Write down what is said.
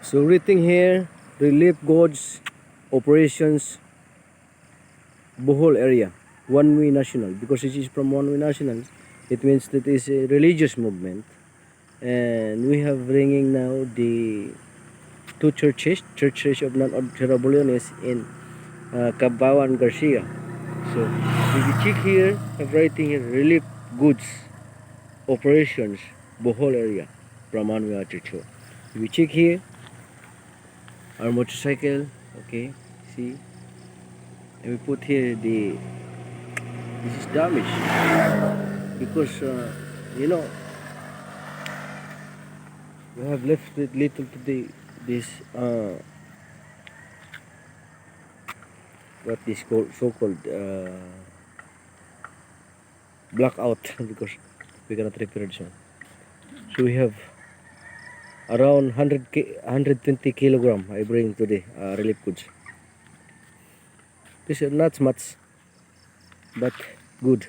So written here, relief goods operations Bohol area, One Way National. Because it is from One Way National, it means that it is a religious movement. And we have ringing now the two churches, Church of Non-Observables in Cabawan, Garcia. So if you check here, I'm writing here relief goods operations Bohol area from One Way Church. If you check here, our motorcycle, okay, see, and we put here this is damaged because you know we have left it little to this what is called so-called blackout because we cannot repair this one. So we have around 120 kilogram I bring today relief goods. This is not much but good.